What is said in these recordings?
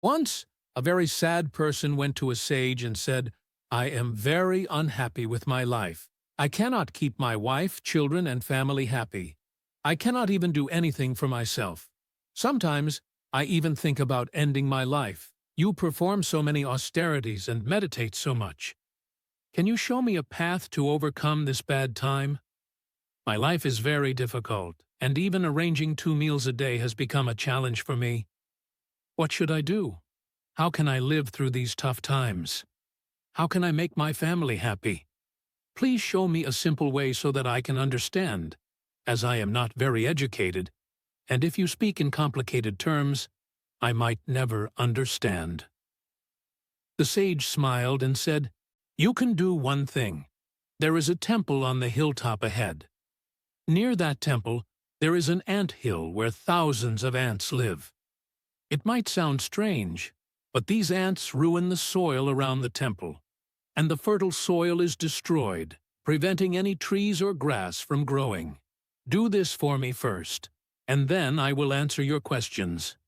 Once, a very sad person went to a sage and said, "I am very unhappy with my life. I cannot keep my wife, children, and family happy. I cannot even do anything for myself. Sometimes, I even think about ending my life. You perform so many austerities and meditate so much. Can you show me a path to overcome this bad time? My life is very difficult, and even arranging 2 meals a day has become a challenge for me. What should I do? How can I live through these tough times? How can I make my family happy? Please show me a simple way so that I can understand, as I am not very educated, and if you speak in complicated terms, I might never understand." The sage smiled and said, "You can do one thing. There is a temple on the hilltop ahead. Near that temple, there is an ant hill where thousands of ants live. It might sound strange, but these ants ruin the soil around the temple, and the fertile soil is destroyed, preventing any trees or grass from growing. Do this for me first, and then I will answer your questions.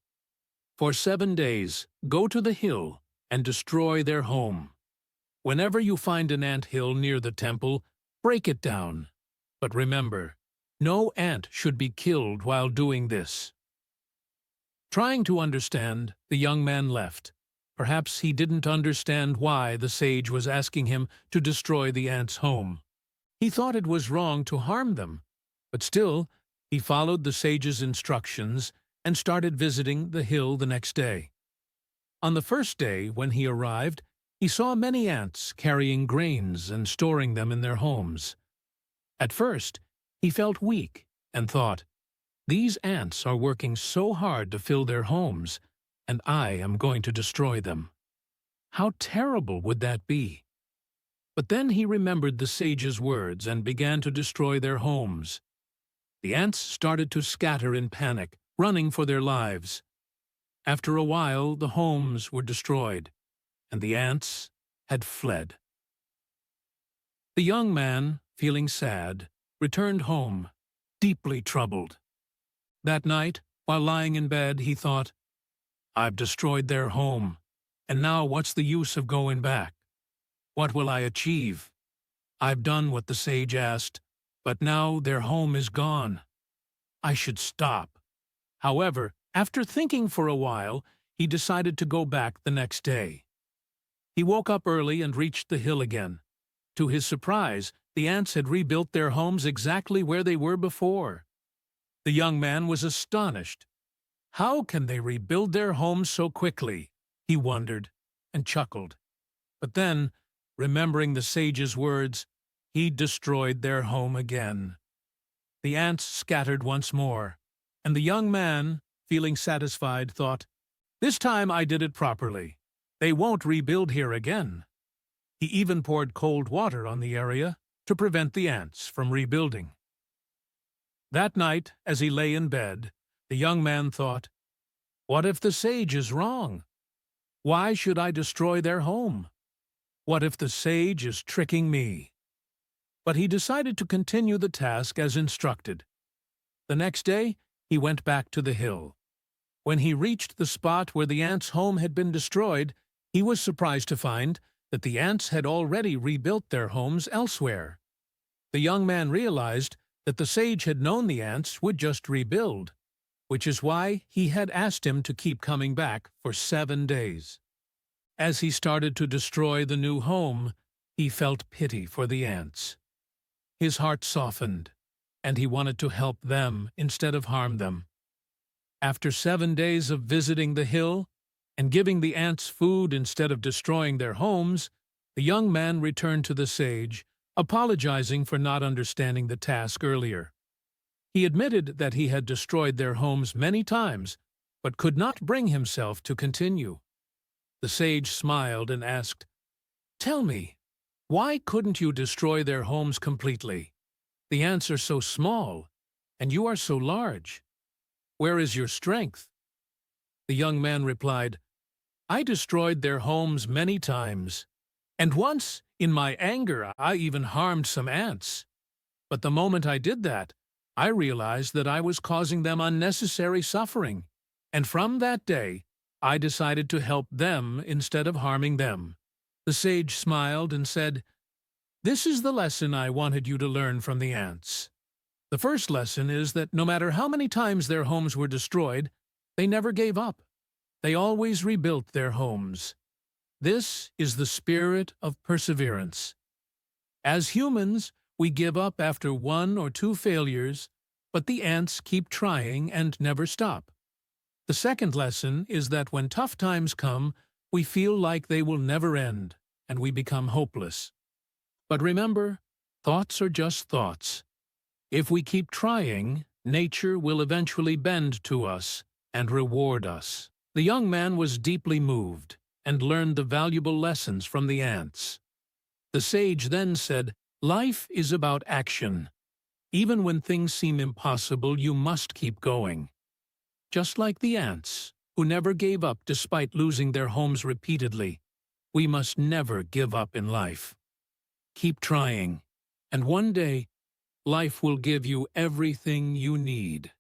For 7 days, go to the hill and destroy their home. Whenever you find an ant hill near the temple, break it down. But remember, no ant should be killed while doing this." Trying to understand, the young man left. Perhaps he didn't understand why the sage was asking him to destroy the ants' home. He thought it was wrong to harm them, but still, he followed the sage's instructions and started visiting the hill the next day. On the first day, when he arrived, he saw many ants carrying grains and storing them in their homes. At first, he felt weak and thought, "These ants are working so hard to fill their homes, and I am going to destroy them. How terrible would that be?" But then he remembered the sage's words and began to destroy their homes. The ants started to scatter in panic, running for their lives. After a while, the homes were destroyed, and the ants had fled. The young man, feeling sad, returned home, deeply troubled. That night, while lying in bed, he thought, "I've destroyed their home, and now what's the use of going back? What will I achieve? I've done what the sage asked, but now their home is gone. I should stop." However, after thinking for a while, he decided to go back the next day. He woke up early and reached the hill again. To his surprise, the ants had rebuilt their homes exactly where they were before. The young man was astonished. How can they rebuild their homes so quickly? He wondered, and chuckled. But then, remembering the sage's words, he destroyed their home again. The ants scattered once more, and the young man, feeling satisfied, thought, "This time I did it properly. They won't rebuild here again." He even poured cold water on the area to prevent the ants from rebuilding. That night, as he lay in bed, the young man thought, "What if the sage is wrong? Why should I destroy their home? What if the sage is tricking me?" But he decided to continue the task as instructed. The next day, he went back to the hill. When he reached the spot where the ants' home had been destroyed, he was surprised to find that the ants had already rebuilt their homes elsewhere. The young man realized that the sage had known the ants would just rebuild, which is why he had asked him to keep coming back for 7 days. As he started to destroy the new home, he felt pity for the ants. His heart softened, and he wanted to help them instead of harm them. After 7 days of visiting the hill and giving the ants food instead of destroying their homes, the young man returned to the sage, apologizing for not understanding the task earlier. He admitted that he had destroyed their homes many times, but could not bring himself to continue. The sage smiled and asked, "Tell me, why couldn't you destroy their homes completely? The ants are so small, and you are so large. Where is your strength?" The young man replied, "I destroyed their homes many times, and once, in my anger, I even harmed some ants. But the moment I did that, I realized that I was causing them unnecessary suffering, and from that day, I decided to help them instead of harming them. The sage smiled and said, "This is the lesson I wanted you to learn from the ants. The first lesson is that no matter how many times their homes were destroyed, they never gave up. They always rebuilt their homes. This is the spirit of perseverance. As humans, we give up after one or two failures, but the ants keep trying and never stop. The second lesson is that when tough times come, we feel like they will never end, and we become hopeless. But remember, thoughts are just thoughts. If we keep trying, nature will eventually bend to us and reward us." The young man was deeply moved and learned the valuable lessons from the ants. The sage then said, "Life is about action. Even when things seem impossible, you must keep going. Just like the ants, who never gave up despite losing their homes repeatedly, we must never give up in life. Keep trying, and one day, life will give you everything you need."